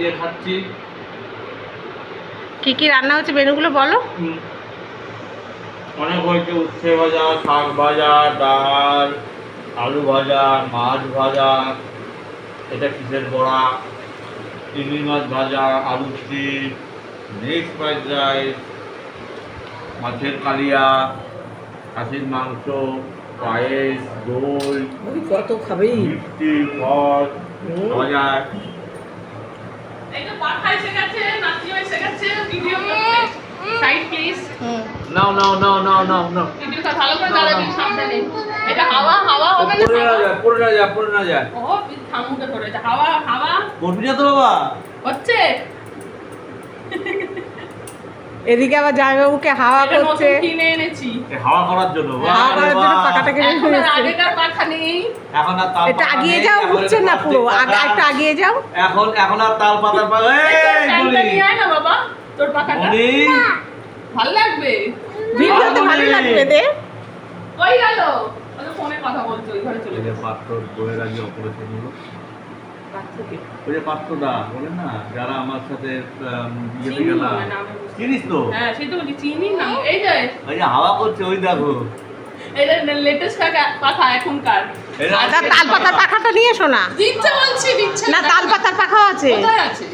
দিয়ে খাচ্ছি। কি কি রান্না হচ্ছে মেনুগুলো বলো। অনেক হয়েছে, উচ্ছে ভাজা, শাক ভাজা, ডাল, আলু ভাজা, মাছ ভাজা, এটা কিসের বড়া, চিংড়ি মাছ ভাজা, আলু চিপস, মিক্স ফ্রাইড রাইস, মাছের কালিয়া, খাসির মাংস, পায়েস, দই, কত খাবেই মিষ্টি, ফল, ভাজা। নাও নাও নাও নাও নাও নাও। পড়ে না যায়। করবি না তো বাবা? এদিকে আবার জামাইবাবুকে হাওয়া করছে, হাওয়া করার জন্য হাওয়া করার জন্য পাখাটা কিনে নিয়ে এসেছে। এখন আর তাল এটা পাতা আগিয়ে নেই, যাও, এখন উঠছে না পুরো, একটু আগিয়ে যাও। এখন আর তাল পাতার ভালো লাগবে ভিডিওতে ভালো লাগবে দে। কই গেল? ফোনে কথা বলছে, ওই ঘরে চলে গেছে। পাত্র বইয়ের আগে অপারেশন হলো। ওই যে পাত্রদা বলেন না, যারা আমার সাথে ইয়েতে গেলাম, চিনিস তো? হ্যাঁ সেই তো বলি, চিনি না। এই যে হাওয়া করছে, ওই দেখো। এটা লেটেস্ট পাখা এখনকার। তাল পাতার পাখাটা নিয়ে এসো না। দিচ্ছে বলছি, দিচ্ছে না, তাল পাতার পাখাও আছে। কোথায় আছে?